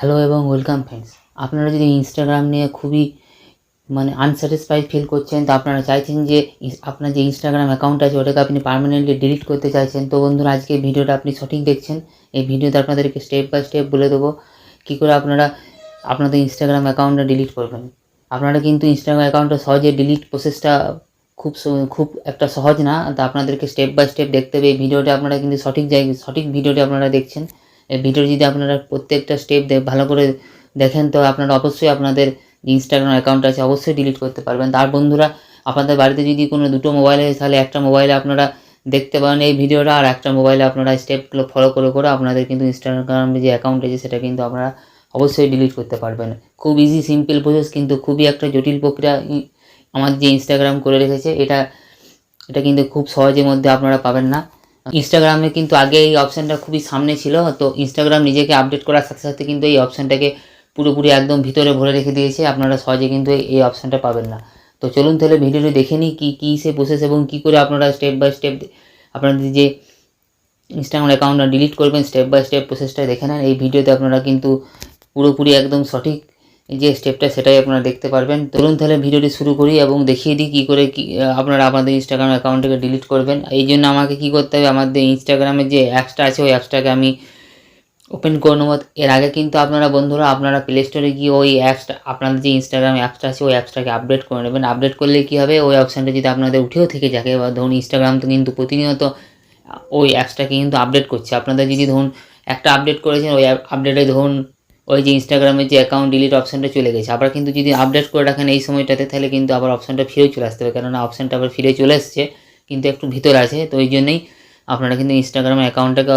Hello এবং welcome friends. আপনারা যদি ইনস্টাগ্রাম নিয়ে খুবই আনস্যাটিসফাইড ফিল করছেন, তো আপনারা চাইছেন যে আপনার যে ইনস্টাগ্রাম অ্যাকাউন্ট আছে ওটাকে আপনি পার্মানেন্টলি ডিলিট করতে চাইছেন, তো বন্ধুরা আজকে এই ভিডিওটা আপনি সঠিক দেখছেন। এই ভিডিওতে আপনাদেরকে স্টেপ বাই স্টেপ বলে দেবো কী করে আপনারা আপনাদের ইনস্টাগ্রাম অ্যাকাউন্টটা ডিলিট করবেন। আপনারা কিন্তু ইনস্টাগ্রাম অ্যাকাউন্টটা সহজে ডিলিট প্রসেসটা খুব একটা সহজ না, তো আপনাদেরকে স্টেপ বাই স্টেপ দেখতে হবে। এই ভিডিওটা আপনারা কিন্তু সঠিক ভিডিওটি আপনারা দেখছেন। এই ভিডিও যদি আপনারা প্রত্যেকটা স্টেপ ভালো করে দেখেন, তো আপনারা অবশ্যই আপনাদের ইনস্টাগ্রাম অ্যাকাউন্ট আছে অবশ্যই ডিলিট করতে পারবেন। তার বন্ধুরা, আপনাদের বাড়িতে যদি কোনো দুটো মোবাইল আছে তাহলে একটা মোবাইলে আপনারা দেখতে পারেন এই ভিডিওটা, আর একটা মোবাইলে আপনারা স্টেপগুলো ফলো করে আপনাদের কিন্তু ইনস্টাগ্রামে যে অ্যাকাউন্ট আছে সেটা কিন্তু আপনারা অবশ্যই ডিলিট করতে পারবেন। খুব ইজি সিম্পল প্রসেস, কিন্তু খুবই একটা জটিল প্রক্রিয়া আমার যে ইনস্টাগ্রাম করে রেখেছে এটা কিন্তু খুব সহজের মধ্যে আপনারা পাবেন না। ইনস্টাগ্রামে কিন্তু আগে এই অপশানটা খুবই সামনে ছিল, তো ইনস্টাগ্রাম নিজেকে আপডেট করার সাথে সাথে কিন্তু এই অপশানটাকে পুরোপুরি একদম ভিতরে ভরে রেখে দিয়েছে। আপনারা সহজে কিন্তু এই অপশানটা পাবেন না। তো চলুন তাহলে ভিডিওটি দেখে নিই কী সে প্রসেস এবং কী করে আপনারা স্টেপ বাই স্টেপ আপনাদের যে ইনস্টাগ্রাম অ্যাকাউন্টটা ডিলিট করবেন স্টেপ বাই স্টেপ প্রসেসটা দেখে নেন। এই ভিডিওতে আপনারা কিন্তু পুরোপুরি একদম সঠিক যে স্টেপটা সেটাই আপনারা দেখতে পারবেন। চলুন তাহলে ভিডিওটি শুরু করি এবং দেখিয়ে দিই কী করে আপনারা আপনাদের ইনস্টাগ্রাম অ্যাকাউন্টটাকে ডিলিট করবেন। এই জন্য আমাকে কী করতে হবে, আমাদের ইনস্টাগ্রামের যে অ্যাপসটা আছে ওই অ্যাপসটাকে আমি ওপেন করে নেব। এর আগে কিন্তু বন্ধুরা আপনারা প্লে স্টোরে গিয়ে ওই অ্যাপসটা আপনাদের যে ইনস্টাগ্রাম অ্যাপসটা আছে ওই অ্যাপসটাকে আপডেট করে নেবেন। আপডেট করলে কী হবে, ওই অপশানটা যদি আপনাদের উঠেও থেকে থাকে, বা ধরুন ইনস্টাগ্রাম তো কিন্তু প্রতিনিয়ত ওই অ্যাপসটাকে কিন্তু আপডেট করছে। আপনাদের যদি ধরুন একটা আপডেট করেছেন, ওই আপডেটে ধরুন ওই যে ইনস্টাগ্রামের যে অ্যাকাউন্ট ডিলিট অপশানটা চলে গেছে, আবার কিন্তু যদি আপডেট করে রাখেন এই সময়টাতে, তাহলে কিন্তু আবার অপশানটা ফিরেও চলে আসতে হবে, কেননা অপশানটা আবার ফিরে চলে এসছে কিন্তু একটু ভিতরে আছে। তো ওই জন্যই আপনারা কিন্তু ইনস্টাগ্রামের অ্যাকাউন্টটাকে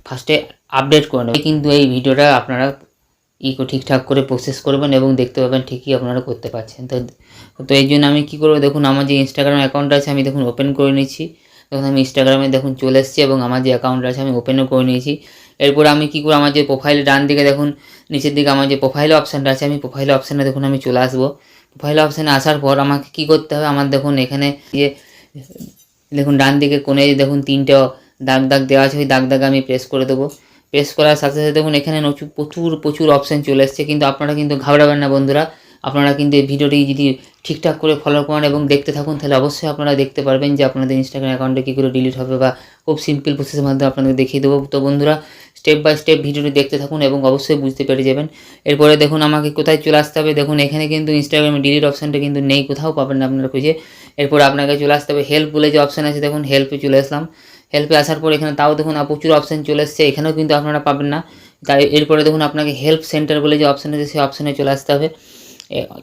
ফার্স্টে আপডেট করে নেবেন। কিন্তু এই ভিডিওটা আপনারা ঠিকঠাক করে প্রসেস করবেন এবং দেখতে পাবেন ঠিকই আপনারা করতে পারছেন। তো এই জন্য আমি কী করবো, দেখুন আমার যে ইনস্টাগ্রাম অ্যাকাউন্ট আছে আমি দেখুন ওপেন করে নিচ্ছি। দেখুন আমি ইনস্টাগ্রামে দেখুন চলে এসেছি এবং আমার যে অ্যাকাউন্ট আছে আমি ওপেনও করে নিয়েছি। এরপর আমি কী করবো, আমার যে প্রোফাইলে ডান দিকে দেখুন নিচের দিকে আমার যে প্রোফাইলে অপশানটা আছে, আমি প্রোফাইলে অপশানে দেখুন আমি চলে আসবো। প্রোফাইলে অপশানে আসার পর আমাকে কী করতে হবে, আমার দেখুন এখানে যে দেখুন ডান দিকে কোণে দেখুন তিনটে দাগ দেওয়া আছে, ওই দাগ আমি প্রেস করে দেবো। প্রেস করার সাথে সাথে দেখুন এখানে প্রচুর অপশান চলে এসছে, কিন্তু আপনারা কিন্তু ঘাবড়াবেন না বন্ধুরা। আপনারা কিন্তু এই ভিডিওটি যদি ঠিকঠাক করে ফলো করেন এবং দেখতে থাকুন, তাহলে অবশ্যই আপনারা দেখতে পারবেন যে আপনাদের ইনস্টাগ্রাম অ্যাকাউন্টে কী করে ডিলিট হবে, বা খুব সিম্পল প্রসেসের মাধ্যমে আপনাদের দেখিয়ে দেবো। তো বন্ধুরা স্টেপ বাই স্টেপ ভিডিওটি দেখতে থাকুন এবং অবশ্যই বুঝতে পেরে যাবেন। এরপরে দেখুন আমাকে কোথায় চলে আসতে হবে, দেখুন এখানে কিন্তু ইনস্টাগ্রামে ডিলিট অপশানটা কিন্তু নেই, কোথাও পাবেন না আপনারা খুঁজে। এরপর আপনাকে চলে আসতে হবে হেল্প বলে যে অপশান আছে, দেখুন হেল্পে চলে আসলাম। হেল্পে আসার পর এখানে তাও দেখুন প্রচুর অপশান চলে এসছে, এখানেও কিন্তু আপনারা পাবেন না। তাই এরপরে দেখুন আপনাকে হেল্প সেন্টার বলে যে অপশান আছে সেই অপশানে চলে আসতে হবে।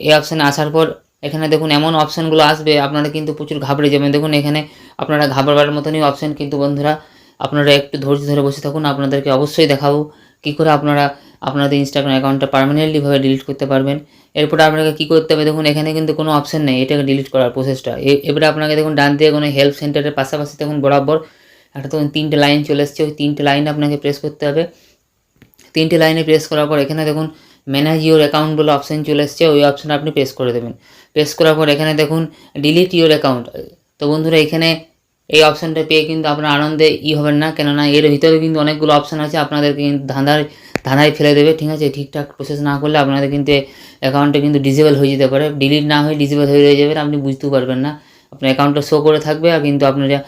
এই অপশানে আসার পর এখানে দেখুন এমন অপশানগুলো আসবে আপনারা কিন্তু প্রচুর ঘাবড়ে যাবেন। দেখুন এখানে আপনারা ঘাবড়াবার মতনই অপশান, কিন্তু বন্ধুরা আপনারা একটু ধৈর্য ধরে বসে থাকুন, আপনাদেরকে অবশ্যই দেখাবো কী করে আপনারা আপনাদের ইনস্টাগ্রাম অ্যাকাউন্টটা পার্মানেন্টলিভাবে ডিলিট করতে পারবেন। এরপর আপনাকে কী করতে হবে, দেখুন এখানে কিন্তু কোনো অপশান নেই এটাকে ডিলিট করার প্রসেসটা। এবারে আপনাকে দেখুন ডান দিকে কোনো হেল্প সেন্টারের পাশাপাশি দেখুন বরাবর একটা তখন 3টে লাইন চলে এসছে, ওই 3টে লাইন আপনাকে প্রেস করতে হবে। 3টে লাইনে প্রেস করার পর এখানে দেখুন ম্যানেজ ইওর অ্যাকাউন্ট বলে অপশান চলে এসছে, ওই অপশানে আপনি প্রেস করে দেবেন। প্রেস করার পর এখানে দেখুন ডিলিট ইওর অ্যাকাউন্ট। তো বন্ধুরা এখানে এই অপশানটা পেয়ে কিন্তু আপনার আনন্দে হবেন না, কেননা এর ভিতরে কিন্তু অনেকগুলো অপশান আছে, আপনাদেরকে কিন্তু ধাঁধায় ফেলে দেবে। ঠিক আছে, ঠিকঠাক প্রসেস না করলে আপনাদের কিন্তু অ্যাকাউন্টটা কিন্তু ডিসেবল হয়ে যেতে পারে, ডিলিট না হয়ে ডিসেবল হয়ে যাবে, আপনি বুঝতেও পারবেন না। আপনার অ্যাকাউন্টটা শো করে থাকবে আর কিন্তু আপনারা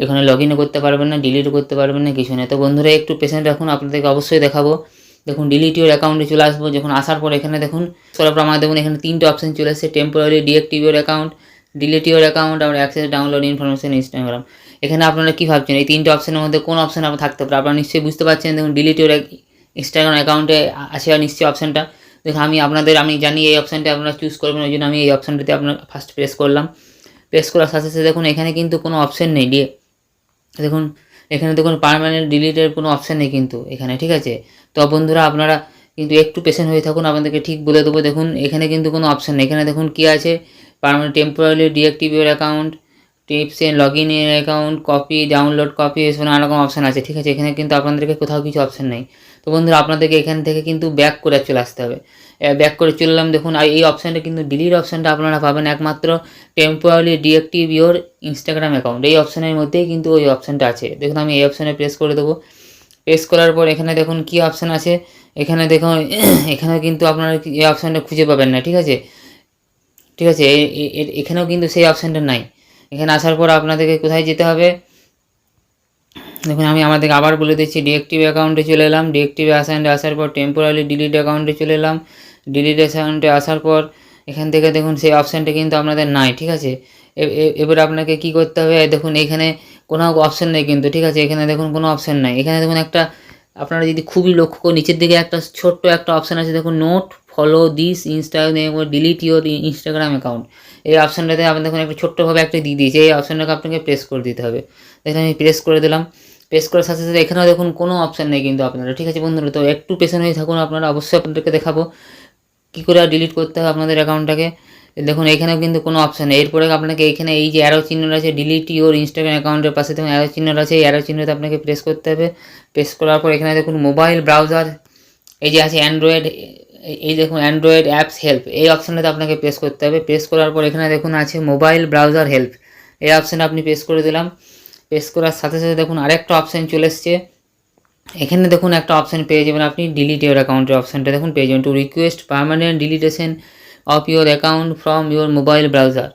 এখানে লগ ইনও করতে পারবেন না, ডিলিটও করতে পারবেন না, কিছু নেই। তো বন্ধুরা একটু পেশেন্ট রাখুন, আপনাদেরকে অবশ্যই দেখাবো। দেখুন ডিলিট ইওর অ্যাকাউন্টে চলে আসবো। যখন আসার পর এখানে দেখুন তারপর আমার দেখুন এখানে 3টে অপশান চলে এসেছে, temporary deactivate your account, delete your account আর অ্যাক্সেস ডাউনলোড ইনফরমেশন ইনস্টাগ্রাম। এখানে আপনারা কী ভাবছেন এই 3টে অপশানের মধ্যে কোন অপশান আপনার থাকতে পারে, আপনারা নিশ্চয়ই বুঝতে পারছেন। দেখুন ডিলিট ইওর ইনস্টাগ্রাম অ্যাকাউন্টে আছে নিশ্চয়ই অপশানটা। দেখুন আমি জানি এই অপশানটা আপনারা চুজ করবেন, ওই জন্য আমি এই অপশানটাতে আপনার ফার্স্ট প্রেস করলাম। প্রেস করার সাথে সাথে দেখুন এখানে কিন্তু কোনো অপশান নেই দেখুন এখানে দেখুন পার্মানেন্ট ডিলিটের কোনো অপশান নেই কিন্তু এখানে, ঠিক আছে। তো বন্ধুরা আপনারা কিন্তু একটু পেশেন্ট হয়ে থাকুন, আপনাদেরকে ঠিক বলে দেবো। দেখুন এখানে কিন্তু কোনো অপশান নেই, এখানে দেখুন কী আছে, permanent temporary deactivate your account, tips and log in এর অ্যাকাউন্ট, কপি ডাউনলোড কপি, এসব নানা রকম অপশান আছে, ঠিক আছে। এখানে কিন্তু আপনাদেরকে কোথাও কিছু অপশান নেই। তো বন্ধুরা আপনাদেরকে এখান থেকে কিন্তু ব্যাক করে চলে আসতে হবে। ব্যাক করে চললাম, দেখুন এই অপশানটা কিন্তু ডিলিট অপশানটা আপনারা পাবেন একমাত্র temporary deactivate your Instagram account, এই অপশানের মধ্যেই কিন্তু ওই অপশানটা আছে। দেখুন আমি এই অপশানে প্রেস করে দেবো। প্রেস করার পর এখানে দেখুন কী অপশান আছে, এখানে দেখুন এখানেও কিন্তু আপনারা এই অপশানটা খুঁজে পাবেন না, ঠিক আছে। এখানেও কিন্তু সেই অপশানটা নাই। এখানে আসার পর আপনাদেরকে কোথায় যেতে হবে দেখুন, আমি আমাদেরকে আবার বলে দিচ্ছি। ডিএক্টিভ অ্যাকাউন্টে চলে এলাম, ডিএক্টিভ অ্যাকাউন্টে আসার পর টেম্পোরারি ডিলিট অ্যাকাউন্টে চলে এলাম। ডিলিট অ্যাকাউন্টে আসার পর এখান থেকে দেখুন সেই অপশানটা কিন্তু আপনাদের নাই, ঠিক আছে। এবার আপনাকে কি করতে হবে, দেখুন এখানে কোনো অপশান নেই কিন্তু, ঠিক আছে। এখানে দেখুন কোনো অপশান নাই। এখানে দেখুন একটা, আপনারা যদি খুবই লক্ষ্য করে নিচের দিকে একটা ছোট্ট একটা অপশান আছে দেখুন, note follow this Instagram delete your Instagram account. এই অপশানটাতে আপনি দেখুন একটা ছোট্টভাবে একটা দিয়ে দিয়েছে, এই অপশানটাকে আপনাকে প্রেস করে দিতে হবে। এখানে আমি প্রেস করে দিলাম। প্রেস করার সাথে সাথে এখানেও দেখুন কোনো অপশান নেই কিন্তু আপনারা, ঠিক আছে বন্ধুরা। তো একটু পেছনে হয়ে থাকুন আপনারা, অবশ্যই আপনাদেরকে দেখাবো কী করে ডিলিট করতে হবে আপনাদের অ্যাকাউন্টটাকে। দেখুন এখানেও কিন্তু কোনো অপশান নেই। এরপরে আপনাকে এখানে এই যে অ্যারো চিহ্ন আছে, ডিলিট ইউর ইনস্টাগ্রাম অ্যাকাউন্টের পাশে দেখুন অ্যারো চিহ্ন আছে, এই অ্যারো চিহ্নতে আপনাকে প্রেস করতে হবে। প্রেস করার পর এখানে দেখুন মোবাইল ব্রাউজার, এই যে আছে অ্যান্ড্রয়েড, এই দেখুন অ্যান্ড্রয়েড অ্যাপস হেল্প, এই অপশানটাতে আপনাকে প্রেস করতে হবে। প্রেস করার পর এখানে দেখুন আছে মোবাইল ব্রাউজার হেল্প, এই অপশানে আপনি প্রেস করে দিলাম। প্রেস করার সাথে সাথে দেখুন আরেকটা অপশান চলে এসছে। এখানে দেখুন একটা অপশান পেয়ে যাবেন আপনি, ডিলিট ইউর অ্যাকাউন্টের অপশানটা দেখুন পেয়ে যাবেন, to request permanent ডিলিটেশন of your account from your mobile browser.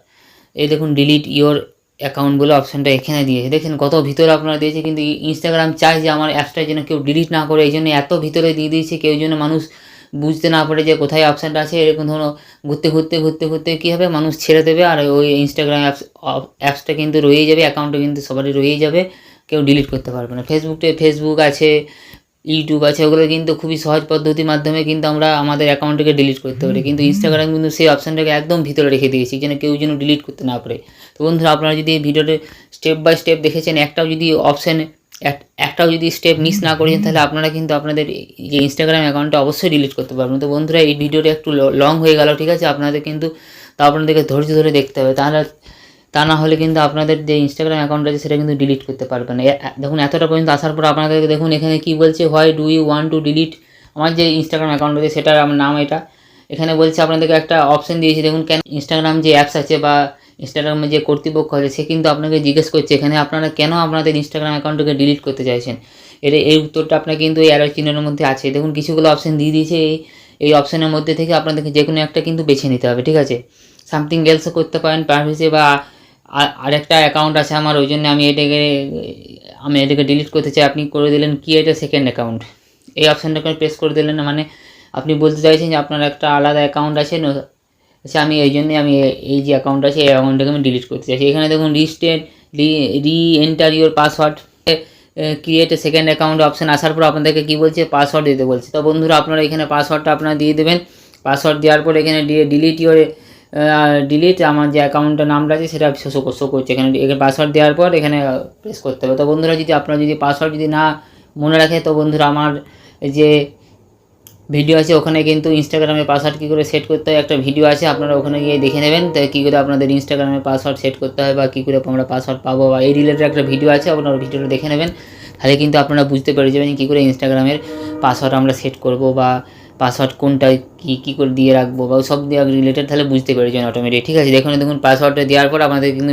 এই দেখুন ডিলিট ইউর অ্যাকাউন্ট বলে অপশানটা এখানে দিয়েছে, দেখেন কত ভিতরে আপনারা দিয়েছে। কিন্তু ইনস্টাগ্রাম চাই যে আমার অ্যাপসটা যেন কেউ ডিলিট না করে, এই জন্য এত ভিতরে দিয়ে দিয়েছে, কেউ যেন মানুষ বুঝতে না পারে যে কোথায় অপশানটা আছে। এরকম ধরো ঘুরতে ঘুরতে ঘুরতে ঘুরতে কী হবে, মানুষ ছেড়ে দেবে, আর ওই ইনস্টাগ্রাম অ্যাপসটা কিন্তু রয়েই যাবে, অ্যাকাউন্টটা কিন্তু সবারই রয়েই যাবে, কেউ ডিলিট করতে পারবে না। ফেসবুক আছে, ইউটিউব আছে, ওগুলো কিন্তু খুবই সহজ পদ্ধতির মাধ্যমে কিন্তু আমরা আমাদের অ্যাকাউন্টটাকে ডিলিট করতে পারি। কিন্তু ইনস্টাগ্রাম কিন্তু সেই অপশানটাকে একদম ভিতরে রেখে দিয়েছি, যেন কেউ যেন ডিলিট করতে না পারে। তো বন্ধুরা, আপনারা যদি এই ভিডিওতে স্টেপ বাই স্টেপ দেখেছেন, একটাও যদি স্টেপ মিস না করেছেন, তাহলে আপনারা কিন্তু আপনাদের যে ইনস্টাগ্রাম অ্যাকাউন্টটা অবশ্যই ডিলিট করতে পারবেন। তো বন্ধুরা, এই ভিডিওটা একটু লং হয়ে গেল, ঠিক আছে। আপনাদেরকে ধৈর্য ধরে দেখতে হবে, তা না হলে কিন্তু আপনাদের যে ইনস্টাগ্রাম অ্যাকাউন্ট আছে সেটা কিন্তু ডিলিট করতে পারবেন না। দেখুন এতটা পর্যন্ত আসার পর আপনাদেরকে দেখুন এখানে কি বলছে, why do you want to delete আমার যে ইনস্টাগ্রাম অ্যাকাউন্ট আছে সেটার আমার নাম এটা। এখানে বলছে আপনাদেরকে একটা অপশন দিয়েছি, দেখুন কেন ইনস্টাগ্রাম যে অ্যাপস আছে বা ইনস্টাগ্রামে যে কর্তৃপক্ষ আছে সে কিন্তু আপনাকে জিজ্ঞেস করছে এখানে আপনারা কেন আপনাদের ইনস্টাগ্রাম অ্যাকাউন্টটাকে ডিলিট করতে চাইছেন। এই উত্তরটা আপনার কিন্তু এই অ্যারো চিহ্নের মধ্যে আছে। দেখুন কিছুগুলো অপশন দিয়ে দিয়েছে, এই অপশনের মধ্যে থেকে আপনাদেরকে যে কোনো একটা কিন্তু বেছে নিতে হবে, ঠিক আছে। সামথিং এলসও করতে পারেন প্রাইভেসি, বা আরেকটা অ্যাকাউন্ট আছে আমার, ওই জন্য আমি এটাকে ডিলিট করতে চাই। আপনি করে দিলেন ক্রিয়েট এ সেকেন্ড অ্যাকাউন্ট, এই অপশানটাকে প্রেস করে দিলেন। মানে আপনি বলতে চাইছেন যে আপনার একটা আলাদা অ্যাকাউন্ট আছে, আচ্ছা আমি এই জন্যে আমি এই যে অ্যাকাউন্ট আছে এই অ্যাকাউন্টটাকে আমি ডিলিট করতে চাইছি। এখানে দেখুন রি enter your password, create a second account option আসার পর আপনাদেরকে কী বলছে, পাসওয়ার্ড দিতে বলছে। তো বন্ধুরা, আপনারা এখানে পাসওয়ার্ডটা আপনারা দিয়ে দেবেন। পাসওয়ার্ড দেওয়ার পর এখানে ডিলিট আমার যে অ্যাকাউন্টের নামটা আছে সেটা শো করছে এখানে পাসওয়ার্ড দেওয়ার পর এখানে প্রেস করতে হবে। তো বন্ধুরা, আপনারা যদি পাসওয়ার্ড না মনে রাখে, তো বন্ধুরা আমার যে ভিডিও আছে ওখানে কিন্তু ইনস্টাগ্রামে পাসওয়ার্ড কী করে সেট করতে হয় একটা ভিডিও আছে, আপনারা ওখানে গিয়ে দেখে নেবেন তো কী করে আপনাদের ইনস্টাগ্রামে পাসওয়ার্ড সেট করতে হয় বা কী করে আমরা পাসওয়ার্ড পাবো, বা এই রিলেটেড একটা ভিডিও আছে, আপনারা ভিডিওটা দেখে নেবেন। তাহলে কিন্তু আপনারা বুঝতে পেরে যাবেন কী করে ইনস্টাগ্রামের পাসওয়ার্ড আমরা সেট করব, বা পাসওয়ার্ড কোনটা কী করে দিয়ে রাখবো, বা সব দেওয়া রিলেটেড, তাহলে বুঝতে পেরে যাবেন অটোমেটিক, ঠিক আছে। দেখুন পাসওয়ার্ডটা দেওয়ার পর আমাদের কিন্তু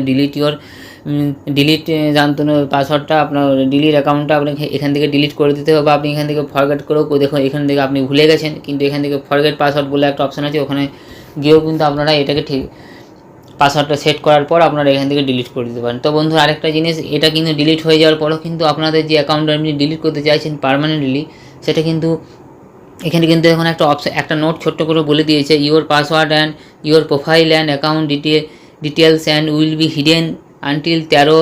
ডিলিট জানতো না পাসওয়ার্ডটা, আপনার ডিলিট অ্যাকাউন্টটা আপনাকে এখান থেকে ডিলিট করে দিতে হবে, বা আপনি এখান থেকে ফরগেট করেও দেখুন এখান থেকে আপনি ভুলে গেছেন, কিন্তু এখান থেকে ফরগেট পাসওয়ার্ড বলে একটা অপশান আছে, ওখানে গিয়েও কিন্তু আপনারা এটাকে ঠিক পাসওয়ার্ডটা সেট করার পর আপনারা এখান থেকে ডিলিট করে দিতে পারেন। তো বন্ধু, আরেকটা জিনিস, এটা কিন্তু ডিলিট হয়ে যাওয়ার পরও কিন্তু আপনাদের যে অ্যাকাউন্টটা আপনি ডিলিট করতে চাইছেন পার্মানেন্টলি, সেটা কিন্তু এখানে কিন্তু এখন একটা নোট ছোট্ট করে বলে দিয়েছে, your password and your profile and account details and will be hidden until 13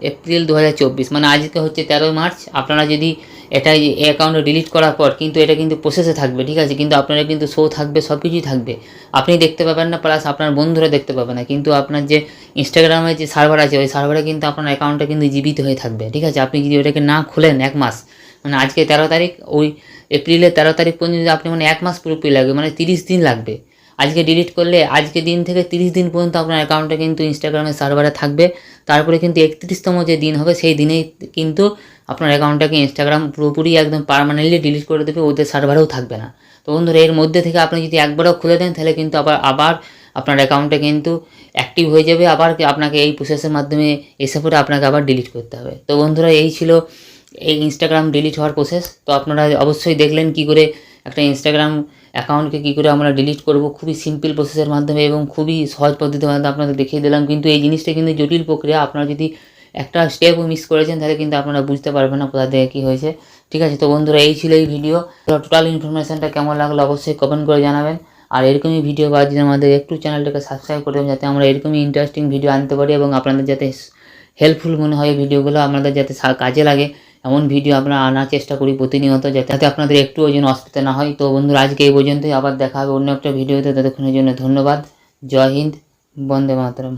April 2024। মানে আজকে হচ্ছে 13 মার্চ। আপনারা যদি এটা এই অ্যাকাউন্টে ডিলিট করার পর কিন্তু এটা কিন্তু প্রসেসে থাকবে, ঠিক আছে, কিন্তু আপনারা কিন্তু শো থাকবে, সব কিছুই থাকবে, আপনি দেখতে পাবেন না, প্লাস আপনার বন্ধুরা দেখতে পাবে না, কিন্তু আপনার যে ইনস্টাগ্রামে যে সার্ভার আছে ওই সার্ভারে কিন্তু আপনার অ্যাকাউন্টটা কিন্তু জীবিত হয়ে থাকবে, ঠিক আছে। আপনি যদি ওটাকে না খুলেন 1 মাস, মানে আজকে 13 তারিখ, ওই এপ্রিলের 13 তারিখ পর্যন্ত আপনি মানে 1 মাস পুরোপুরি লাগবে, মানে 30 দিন লাগবে। আজকে ডিলিট করলে আজকে দিন থেকে 30 দিন পর্যন্ত আপনার অ্যাকাউন্টটা কিন্তু ইনস্টাগ্রামের সার্ভারে থাকবে। তারপরে কিন্তু 31তম যে দিন হবে সেই দিনেই কিন্তু আপনার অ্যাকাউন্টটাকে ইনস্টাগ্রাম পুরোপুরি একদম পার্মানেন্টলি ডিলিট করে দেবে, ওদের সার্ভারেও থাকবে না। তো বন্ধুরা, এর মধ্যে থেকে আপনি যদি একবারও খুলে দেন তাহলে কিন্তু আবার আপনার অ্যাকাউন্টটা কিন্তু অ্যাক্টিভ হয়ে যাবে, আবার আপনাকে এই প্রসেসের মাধ্যমে এসে পরে আপনাকে আবার ডিলিট করতে হবে। তো বন্ধুরা, এই ছিল এই ইনস্টাগ্রাম ডিলিট হওয়ার প্রসেস। তো আপনারা অবশ্যই দেখলেন কি করে একটা ইনস্টাগ্রাম অ্যাকাউন্টকে কী করে আমরা ডিলিট করব, খুবই সিম্পল প্রসেসের মাধ্যমে এবং খুবই সহজ পদ্ধতির মাধ্যমে আপনাদের দেখিয়ে দিলাম। কিন্তু এই জিনিসটা কিন্তু জটিল প্রক্রিয়া, আপনারা যদি একটা স্টেপও মিস করেছেন তাহলে কিন্তু আপনারা বুঝতে পারবেন না কোথা থেকে কী হয়েছে। ঠিক আছে, তো বন্ধুরা এই ছিল এই ভিডিও। টোটাল ইনফরমেশানটা কেমন লাগলো অবশ্যই কমেন্ট করে জানাবেন। আর এরকমই ভিডিও পাওয়ার জন্য আমাদের একটু চ্যানেলটাকে সাবস্ক্রাইব করে দেবেন, যাতে আমরা এরকমই ইন্টারেস্টিং ভিডিও আনতে পারি এবং আপনাদের যাতে হেল্পফুল মনে হয় ভিডিওগুলো, আপনাদের যাতে কাজে লাগে এমন ভিডিও আমরা আনার চেষ্টা করি প্রতিনিয়ত, যাতে আপনাদের একটুও যেন অসুবিধা না হয়। তো বন্ধুরা আজকে এই পর্যন্তই, আবার দেখা হবে অন্য একটা ভিডিওতে। ততক্ষণের জন্য ধন্যবাদ। জয় হিন্দ, বন্দে মাতরম।